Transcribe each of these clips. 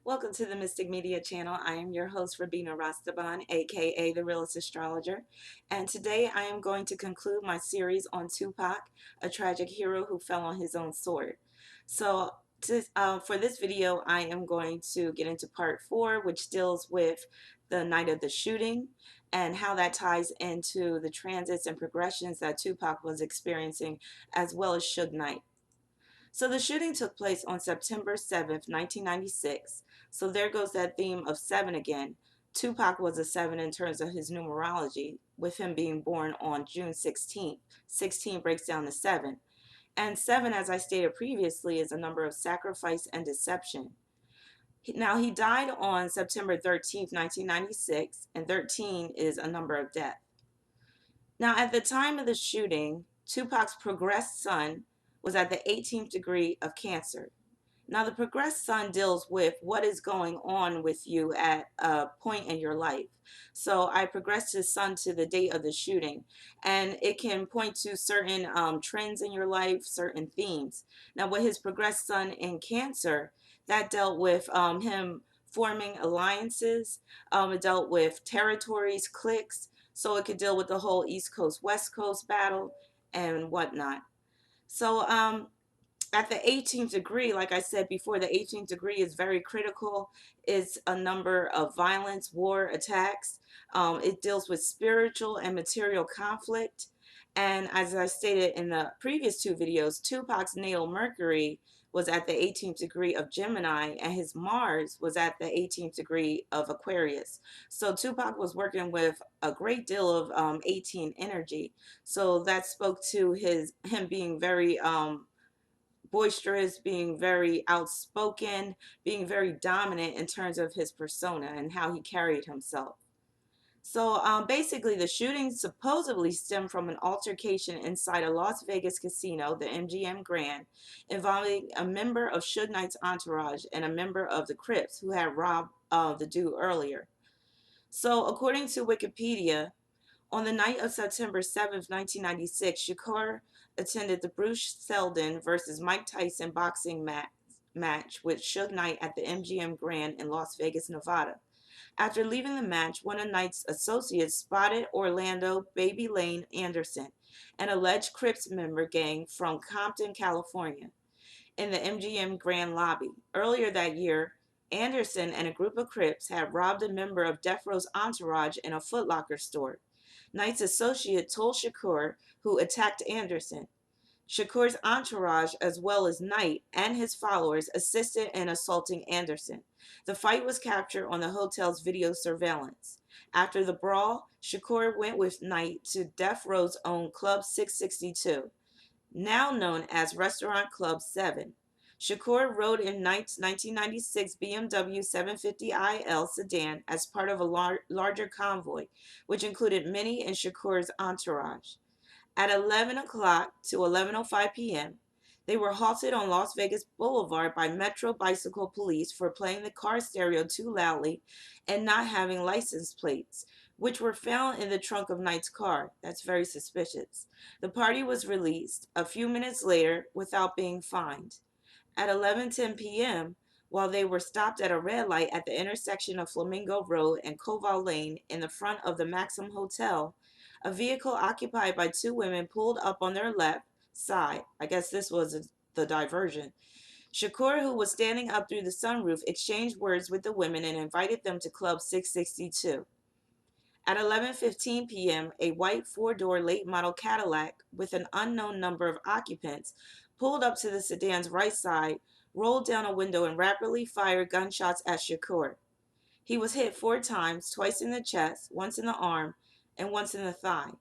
Welcome to the Mystic Media channel. I am your host, Rabina Rastaban, aka The Realist Astrologer. And today I am going to conclude my series on Tupac, a tragic hero who fell on his own sword. So, for this video, I am going to get into part 4, which deals with the night of the shooting and how that ties into the transits and progressions that Tupac was experiencing, as well as Suge Knight. So the shooting took place on September 7th, 1996. So there goes that theme of 7 again. Tupac was a 7 in terms of his numerology, with him being born on June 16th. 16 breaks down to 7. And 7, as I stated previously, is a number of sacrifice and deception. Now, he died on September 13th, 1996, and 13 is a number of death. Now, at the time of the shooting, Tupac's progressed sun was at the 18th degree of Cancer. Now, the progressed sun deals with what is going on with you at a point in your life. So I progressed his sun to the date of the shooting, and it can point to certain trends in your life, certain themes. Now, with his progressed sun in Cancer, that dealt with him forming alliances, it dealt with territories, cliques, so it could deal with the whole East Coast, West Coast battle and whatnot. So, at the 18th degree, like I said before, the 18th degree is very critical. It's a number of violence, war, attacks. It deals with spiritual and material conflict. And as I stated in the previous two videos, Tupac's natal Mercury was at the 18th degree of Gemini, and his Mars was at the 18th degree of Aquarius. So Tupac was working with a great deal of 18 energy. So that spoke to him being very boisterous, being very outspoken, being very dominant in terms of his persona and how he carried himself. So basically, the shooting supposedly stemmed from an altercation inside a Las Vegas casino, the MGM Grand, involving a member of Suge Knight's entourage and a member of the Crips who had robbed the dude earlier. So according to Wikipedia, on the night of September 7th, 1996, Shakur attended the Bruce Seldon versus Mike Tyson boxing match with Suge Knight at the MGM Grand in Las Vegas, Nevada. After leaving the match, one of Knight's associates spotted Orlando Baby Lane Anderson, an alleged Crips member gang from Compton, California, in the MGM Grand lobby. Earlier that year, Anderson and a group of Crips had robbed a member of Death Row's entourage in a Foot Locker store. Knight's associate told Shakur, who attacked Anderson. Shakur's entourage, as well as Knight and his followers, assisted in assaulting Anderson. The fight was captured on the hotel's video surveillance. After the brawl, Shakur went with Knight to Death Row's own Club 662, now known as Restaurant Club 7. Shakur rode in Knight's 1996 BMW 750iL sedan as part of a larger convoy, which included many in Shakur's entourage. At 11 o'clock to 11:05 p.m., they were halted on Las Vegas Boulevard by Metro Bicycle Police for playing the car stereo too loudly and not having license plates, which were found in the trunk of Knight's car. That's very suspicious. The party was released a few minutes later without being fined. At 11:10 p.m., while they were stopped at a red light at the intersection of Flamingo Road and Koval Lane in the front of the Maxim Hotel, a vehicle occupied by two women pulled up on their left side. I guess this was the diversion. Shakur, who was standing up through the sunroof, exchanged words with the women and invited them to Club 662. At 11:15 p.m., a white four-door late model Cadillac with an unknown number of occupants pulled up to the sedan's right side, rolled down a window, and rapidly fired gunshots at Shakur. He was hit 4 times, twice in the chest, once in the arm, and once in the thigh.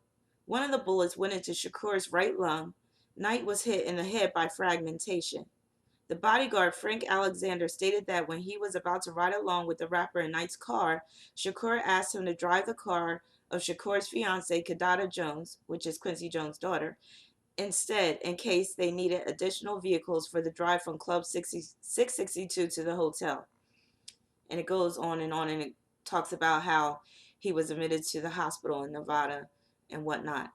One of the bullets went into Shakur's right lung. Knight was hit in the head by fragmentation. The bodyguard, Frank Alexander, stated that when he was about to ride along with the rapper in Knight's car, Shakur asked him to drive the car of Shakur's fiancée, Kadada Jones, which is Quincy Jones' daughter, instead, in case they needed additional vehicles for the drive from Club 662 to the hotel. And it goes on, and it talks about how he was admitted to the hospital in Nevada and whatnot.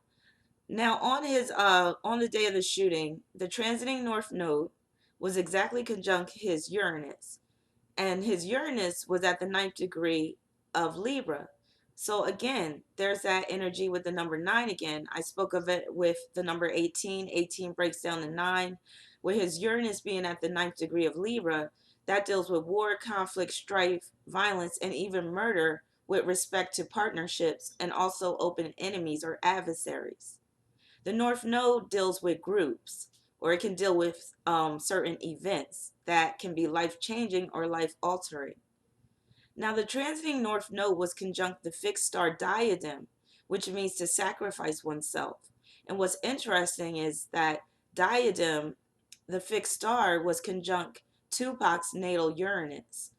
Now, on the day of the shooting, the transiting north node was exactly conjunct his Uranus. and his Uranus was at the ninth degree of Libra. So again, there's that energy with the number 9 again. I spoke of it with the number 18. 18 breaks down to 9. With his Uranus being at the ninth degree of Libra, that deals with war, conflict, strife, violence, and even murder with respect to partnerships and also open enemies or adversaries. The North Node deals with groups, or it can deal with certain events that can be life changing or life altering. Now, the transiting North Node was conjunct the fixed star diadem, which means to sacrifice oneself. And what's interesting is that diadem, the fixed star, was conjunct Tupac's natal Uranus,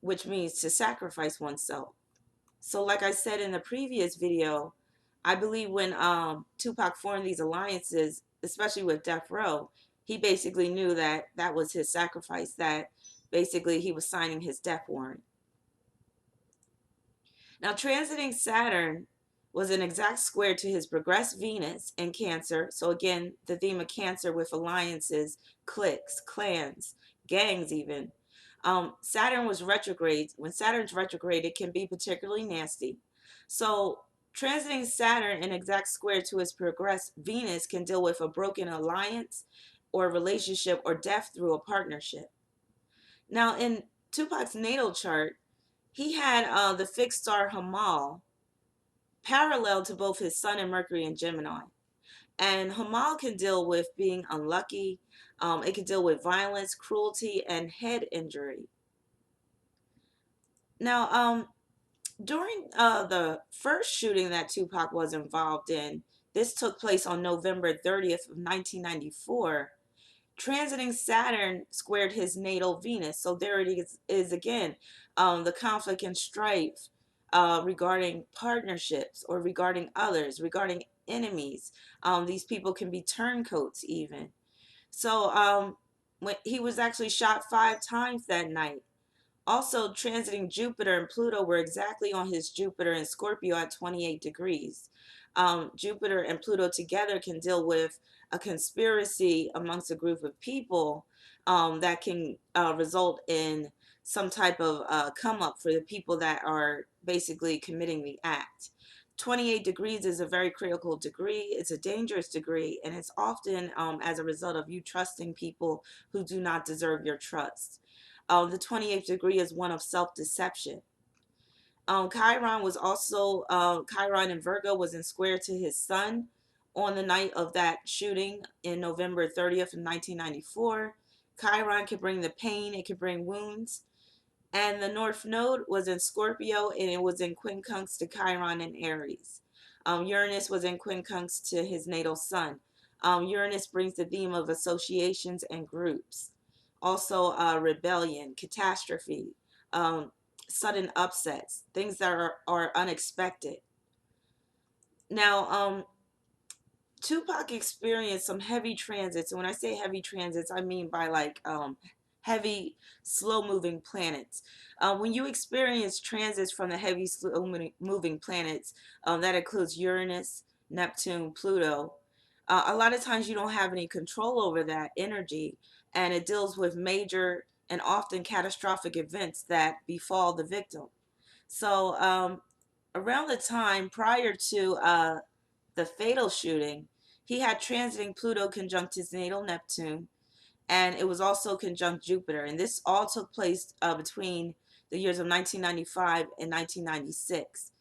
which means to sacrifice oneself. So, like I said in the previous video, I believe when Tupac formed these alliances, especially with Death Row, he basically knew that that was his sacrifice, that basically he was signing his death warrant. Now, transiting Saturn was an exact square to his progressed Venus in Cancer. So, again, the theme of Cancer with alliances, cliques, clans, gangs, even. Saturn was retrograde. When Saturn's retrograde, it can be particularly nasty. So, transiting Saturn in exact square to his progressed Venus can deal with a broken alliance or relationship or death through a partnership. Now, in Tupac's natal chart, he had the fixed star Hamal parallel to both his Sun and Mercury in Gemini. And Hamal can deal with being unlucky. It can deal with violence, cruelty, and head injury. Now, during the first shooting that Tupac was involved in, this took place on November 30th of 1994. Transiting Saturn squared his natal Venus. So there it is again, the conflict and strife regarding partnerships or regarding others, regarding enemies. These people can be turncoats even. So when he was actually shot 5 times that night. Also, transiting Jupiter and Pluto were exactly on his Jupiter and Scorpio at 28 degrees. Jupiter and Pluto together can deal with a conspiracy amongst a group of people that can result in some type of come up for the people that are basically committing the act. 28 degrees is a very critical degree. It's a dangerous degree, and it's often as a result of you trusting people who do not deserve your trust. The 28th degree is one of self-deception. Chiron was also, Chiron in Virgo was in square to his sun on the night of that shooting in November 30th of 1994. Chiron can bring the pain, it can bring wounds. And the North Node was in Scorpio and it was in quincunx to Chiron in Aries. Uranus was in quincunx to his natal sun. Uranus brings the theme of associations and groups. Also, rebellion, catastrophe, sudden upsets, things that are unexpected. Now, Tupac experienced some heavy transits. And when I say heavy transits, I mean by like heavy, slow moving planets. When you experience transits from the heavy, slow moving planets, that includes Uranus, Neptune, Pluto, a lot of times you don't have any control over that energy, and it deals with major and often catastrophic events that befall the victim. So, around the time prior to the fatal shooting, he had transiting Pluto conjunct his natal Neptune, and it was also conjunct Jupiter. And this all took place between the years of 1995 and 1996.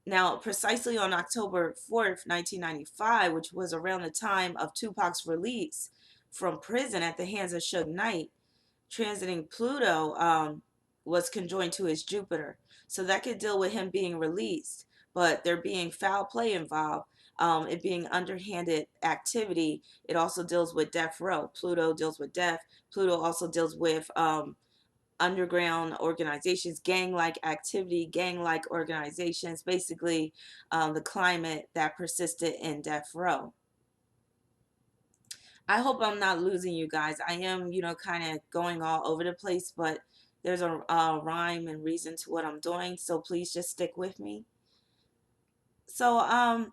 Now, precisely on October 4th, 1995, which was around the time of Tupac's release from prison at the hands of Suge Knight, transiting Pluto was conjoined to his Jupiter. So that could deal with him being released, but there being foul play involved, it being underhanded activity. It also deals with death row. Pluto deals with death. Pluto also deals with underground organizations, gang-like activity, gang-like organizations, basically the climate that persisted in death row. I hope I'm not losing you guys. I am, kind of going all over the place, but there's a rhyme and reason to what I'm doing, so please just stick with me. So,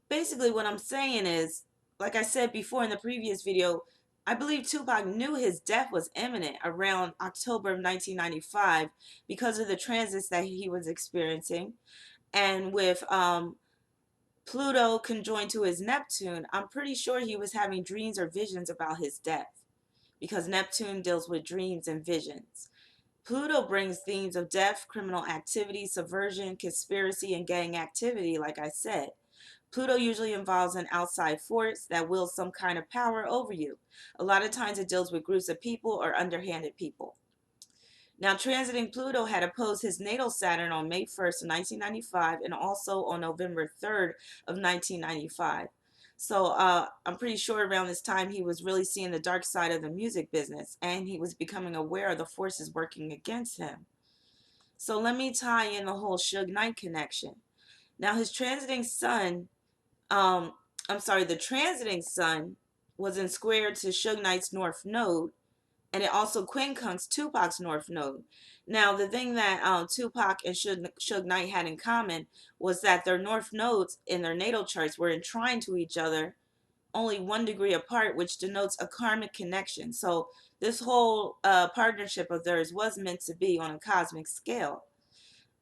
basically what I'm saying is, like I said before in the previous video, I believe Tupac knew his death was imminent around October of 1995 because of the transits that he was experiencing. And with Pluto conjoined to his Neptune, I'm pretty sure he was having dreams or visions about his death because Neptune deals with dreams and visions. Pluto brings themes of death, criminal activity, subversion, conspiracy, and gang activity, like I said. Pluto usually involves an outside force that wields some kind of power over you. A lot of times it deals with groups of people or underhanded people. Now, transiting Pluto had opposed his natal Saturn on May 1st, 1995, and also on November 3rd of 1995. So I'm pretty sure around this time he was really seeing the dark side of the music business, and he was becoming aware of the forces working against him. So let me tie in the whole Suge Knight connection. Now, his transiting sun, um, the transiting sun was in square to Suge Knight's North Node, and it also quincunx Tupac's North Node. Now, the thing that Tupac and Suge Knight had in common was that their North Nodes in their natal charts were entwined to each other, only 1 degree apart, which denotes a karmic connection. So this whole partnership of theirs was meant to be on a cosmic scale.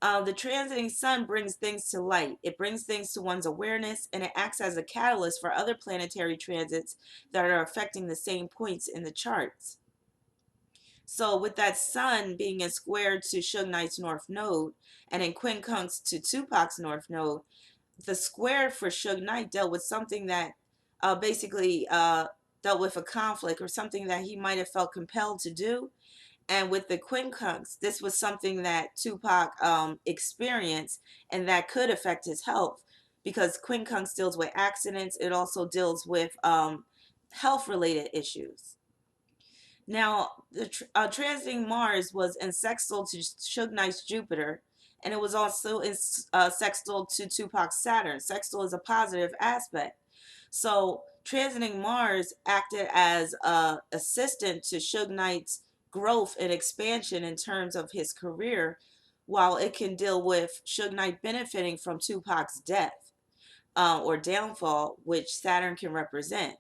The transiting sun brings things to light. It brings things to one's awareness, and it acts as a catalyst for other planetary transits that are affecting the same points in the charts. So with that sun being in square to Suge Knight's North Node and in quincunx to Tupac's North Node, the square for Suge Knight dealt with something that basically dealt with a conflict or something that he might have felt compelled to do. And with the quincunx, this was something that Tupac experienced and that could affect his health because quincunx deals with accidents. It also deals with health related issues. Now, the transiting Mars was in sextile to Suge Knight's Jupiter, and it was also in sextile to Tupac's Saturn. Sextile is a positive aspect. So, transiting Mars acted as a assistant to Suge Knight's growth and expansion in terms of his career, while it can deal with Suge Knight benefiting from Tupac's death or downfall, which Saturn can represent.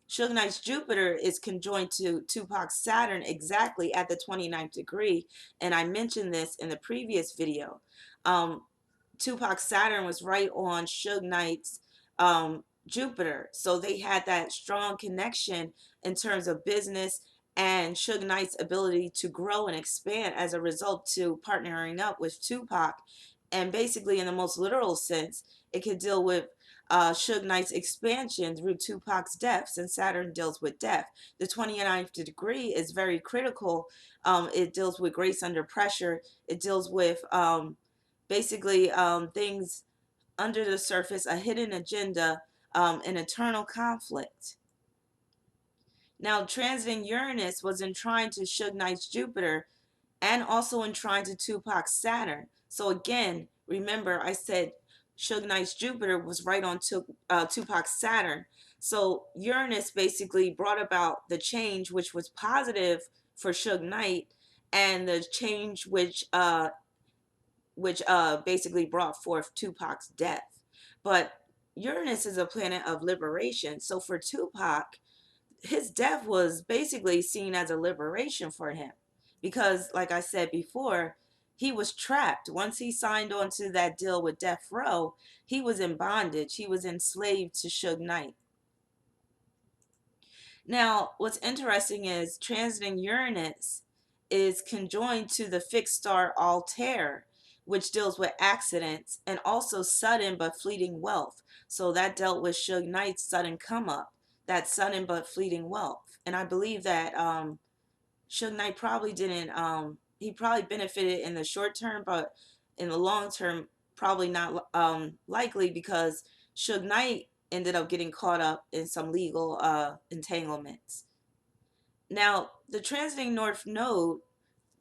Suge Knight's Jupiter is conjoined to Tupac's Saturn exactly at the 29th degree, and I mentioned this in the previous video. Tupac's Saturn was right on Suge Knight's Jupiter, so they had that strong connection in terms of business and Suge Knight's ability to grow and expand as a result to partnering up with Tupac. And basically, in the most literal sense, it could deal with Suge Knight's expansion through Tupac's death, since Saturn deals with death. The 29th degree is very critical. It deals with grace under pressure. It deals with basically things under the surface, a hidden agenda, an eternal conflict. Now, transiting Uranus was enshrined to Suge Knight's Jupiter and also enshrined to Tupac's Saturn. So again, remember I said Suge Knight's Jupiter was right on Tupac's Saturn. So Uranus basically brought about the change which was positive for Suge Knight, and the change which basically brought forth Tupac's death. But Uranus is a planet of liberation. So for Tupac, his death was basically seen as a liberation for him because, like I said before, he was trapped. Once he signed on to that deal with Death Row, he was in bondage. He was enslaved to Suge Knight. Now, what's interesting is transiting Uranus is conjoined to the fixed star Altair, which deals with accidents and also sudden but fleeting wealth. So that dealt with Suge Knight's sudden come up, that sudden but fleeting wealth. And I believe that Suge Knight probably didn't, he probably benefited in the short term, but in the long term, probably not likely because Suge Knight ended up getting caught up in some legal entanglements. Now, the transiting North Node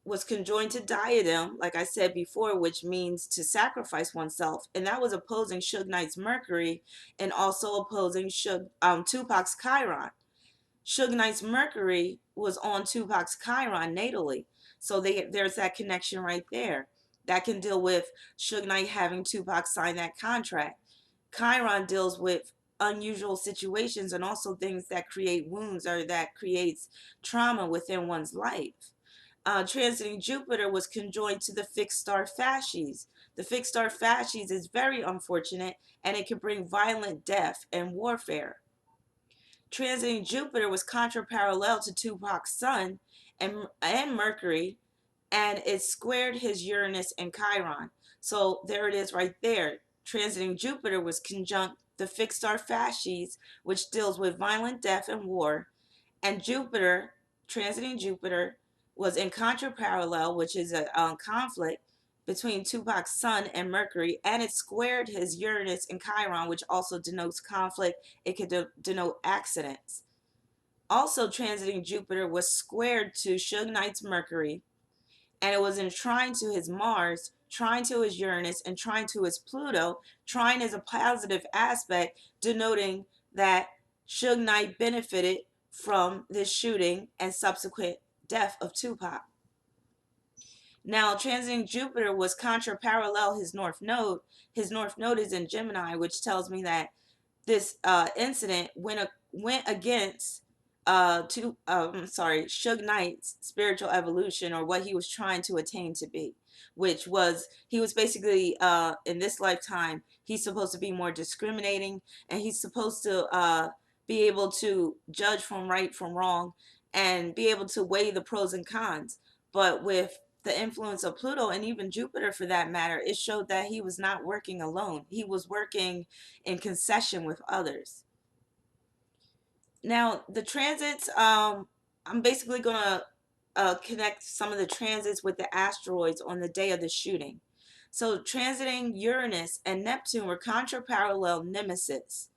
was conjoined to Diadem, like I said before, which means to sacrifice oneself, and that was opposing Suge Knight's Mercury and also opposing Tupac's Chiron. Suge Knight's Mercury was on Tupac's Chiron natally, so there's that connection right there. That can deal with Suge Knight having Tupac sign that contract. Chiron deals with unusual situations and also things that create wounds or that creates trauma within one's life. Transiting Jupiter was conjoined to the fixed star Fasces. The fixed star Fasces is very unfortunate and it can bring violent death and warfare. Transiting Jupiter was contra-parallel to Tupac's sun and Mercury, and it squared his Uranus and Chiron. So there it is right there. Transiting Jupiter was conjunct the fixed star Fasces, which deals with violent death and war, and Jupiter, transiting Jupiter, was in contra-parallel, which is a conflict between Tupac's sun and Mercury, and it squared his Uranus and Chiron, which also denotes conflict. It could denote accidents. Also transiting Jupiter was squared to Suge Knight's Mercury, and it was enshrined to his Mars, trine to his Uranus, and trine to his Pluto. Trine is a positive aspect denoting that Suge Knight benefited from this shooting and subsequent death of Tupac. Now, transiting Jupiter was contra-parallel his North Node. His North Node is in Gemini, which tells me that this incident went against Suge Knight's spiritual evolution, or what he was trying to attain to be, which was he was basically in this lifetime he's supposed to be more discriminating, and he's supposed to be able to judge from right from wrong and be able to weigh the pros and cons. But with the influence of Pluto and even Jupiter for that matter, it showed that he was not working alone. He was working in concession with others. Now, the transits, I'm basically going to connect some of the transits with the asteroids on the day of the shooting. So, transiting Uranus and Neptune were contra-parallel nemesis.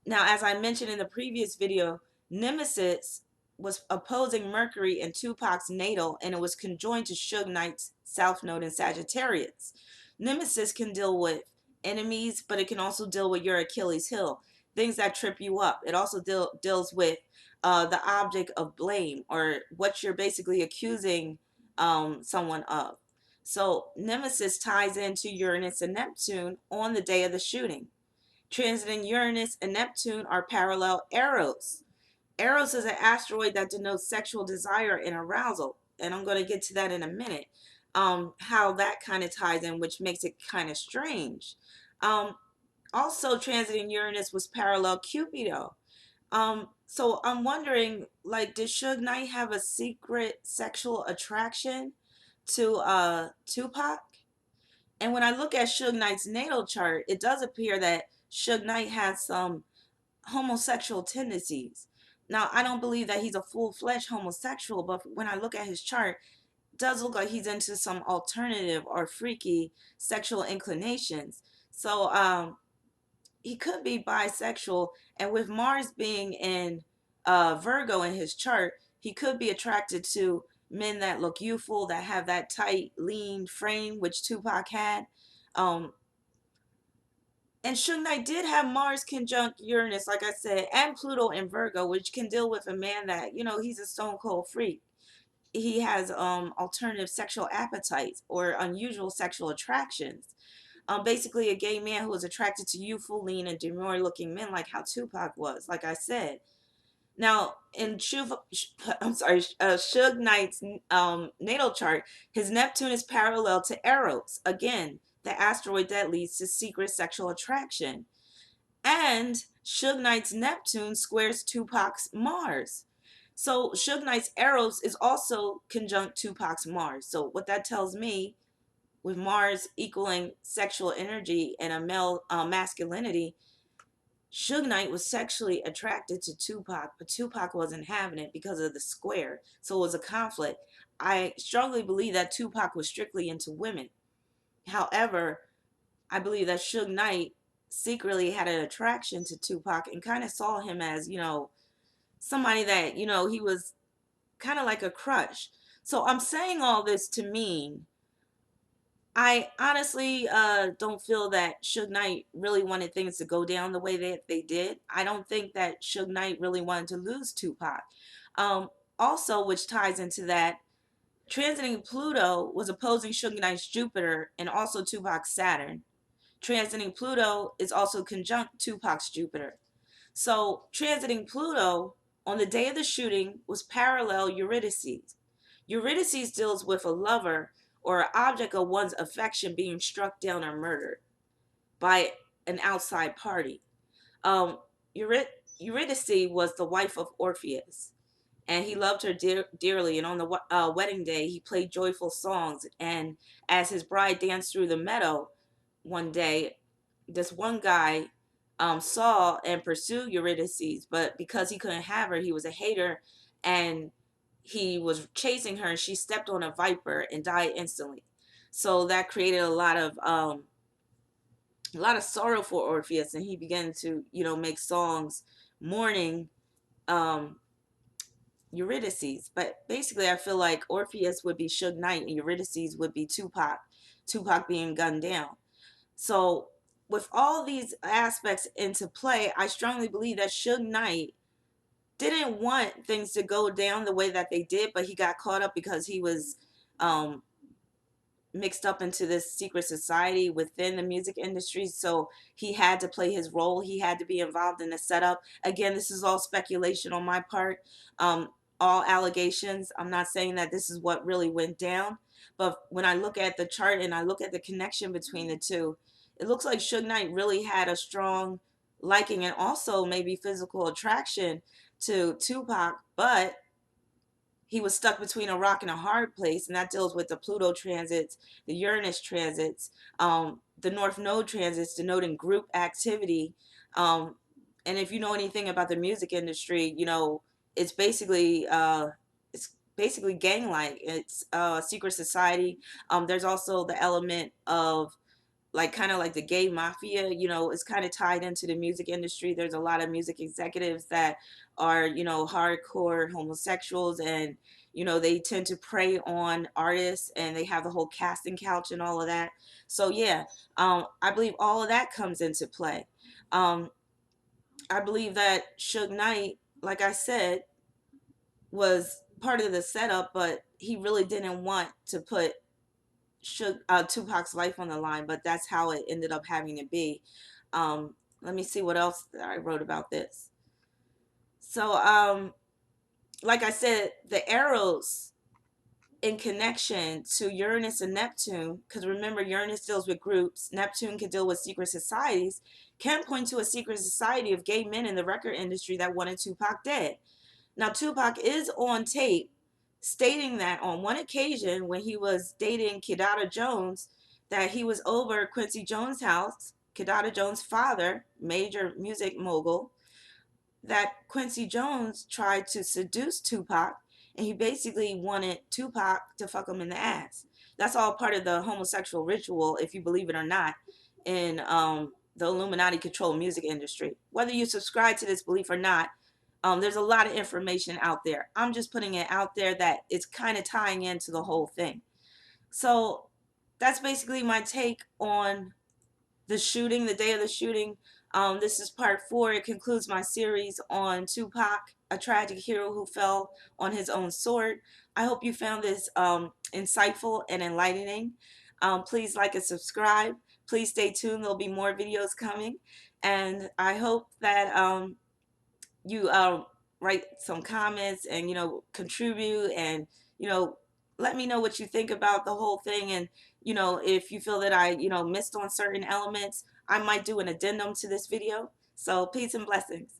Now, as I mentioned in the previous video, Nemesis was opposing Mercury in Tupac's natal, and it was conjoined to Suge Knight's South Node in Sagittarius. Nemesis can deal with enemies, but it can also deal with your Achilles heel, things that trip you up. It also deals with the object of blame, or what you're basically accusing someone of. So Nemesis ties into Uranus and Neptune on the day of the shooting. Transiting Uranus and Neptune are parallel Eros. Eros is an asteroid that denotes sexual desire and arousal, and I'm going to get to that in a minute. How that kind of ties in, which makes it kind of strange. Also, transiting Uranus was parallel Cupido. So I'm wondering, like, did Suge Knight have a secret sexual attraction to Tupac? And when I look at Suge Knight's natal chart, it does appear that Suge Knight has some homosexual tendencies. Now, I don't believe that he's a full-fledged homosexual, but when I look at his chart, it does look like he's into some alternative or freaky sexual inclinations. So, he could be bisexual, and with Mars being in Virgo in his chart, he could be attracted to men that look youthful, that have that tight, lean frame, which Tupac had. Um, and Suge Knight did have Mars conjunct Uranus, like I said, and Pluto in Virgo, which can deal with a man that, he's a stone cold freak. He has alternative sexual appetites or unusual sexual attractions. Basically a gay man who was attracted to youthful, lean, and demure looking men, like how Tupac was, like I said. Now, in Suge Knight's natal chart, his Neptune is parallel to Eros, again, the asteroid that leads to secret sexual attraction. And Suge Knight's Neptune squares Tupac's Mars. So Suge Knight's Eros is also conjunct Tupac's Mars. So what that tells me, with Mars equaling sexual energy and a male masculinity, Suge Knight was sexually attracted to Tupac, but Tupac wasn't having it because of the square. So it was a conflict. I strongly believe that Tupac was strictly into women. However, I believe that Suge Knight secretly had an attraction to Tupac and kind of saw him as, somebody that, he was kind of like a crush. So I'm saying all this to mean I honestly don't feel that Suge Knight really wanted things to go down the way that they did. I don't think that Suge Knight really wanted to lose Tupac. Also, which ties into that, transiting Pluto was opposing Suge Knight's Jupiter and also Tupac's Saturn. Transiting Pluto is also conjunct Tupac's Jupiter. So transiting Pluto on the day of the shooting was parallel Eurydice. Eurydice deals with a lover or an object of one's affection being struck down or murdered by an outside party. Um, Eurydice was the wife of Orpheus, and he loved her dearly. And on the wedding day, he played joyful songs. And as his bride danced through the meadow one day, this one guy saw and pursued Eurydice, but because he couldn't have her, he was a hater, and he was chasing her, and she stepped on a viper and died instantly. So that created a lot of sorrow for Orpheus, and he began to, make songs mourning um, Eurydice. But basically, I feel like Orpheus would be Suge Knight, and Eurydice would be Tupac. Tupac being gunned down. So, with all these aspects into play, I strongly believe that Suge Knight didn't want things to go down the way that they did, but he got caught up because he was um, mixed up into this secret society within the music industry. So he had to play his role. He had to be involved in the setup. Again, this is all speculation on my part. Um, all allegations. I'm not saying that this is what really went down. But when I look at the chart and I look at the connection between the two, it looks like Suge Knight really had a strong liking and also maybe physical attraction to Tupac, but he was stuck between a rock and a hard place, and that deals with the Pluto transits, the Uranus transits, the North Node transits, denoting group activity. And if you know anything about the music industry, it's basically gang-like. It's a secret society. There's also the element of like kind of like the gay mafia, is kind of tied into the music industry. There's a lot of music executives that are, hardcore homosexuals, and they tend to prey on artists, and they have the whole casting couch and all of that. So yeah, I believe all of that comes into play. um, I believe that Suge Knight, like I said, was part of the setup, but he really didn't want to put Tupac's life on the line, but that's how it ended up having to be. Let me see what else I wrote about this. So, like I said, the arrows in connection to Uranus and Neptune, because remember, Uranus deals with groups, Neptune can deal with secret societies, can point to a secret society of gay men in the record industry that wanted Tupac dead. Now, Tupac is on tape stating that on one occasion when he was dating Kidada Jones, that he was over Quincy Jones' house, Kidada Jones' father, major music mogul, that Quincy Jones tried to seduce Tupac, and he basically wanted Tupac to fuck him in the ass. That's all part of the homosexual ritual, if you believe it or not, in the Illuminati controlled music industry. Whether you subscribe to this belief or not, there's a lot of information out there. I'm just putting it out there that it's kind of tying into the whole thing. So that's basically my take on the shooting, the day of the shooting. This is part 4. It concludes my series on Tupac, a tragic hero who fell on his own sword. I hope you found this insightful and enlightening. Please like and subscribe. Please stay tuned. There'll be more videos coming. And I hope that you write some comments and contribute, and let me know what you think about the whole thing. And if you feel that I missed on certain elements, I might do an addendum to this video. So peace and blessings.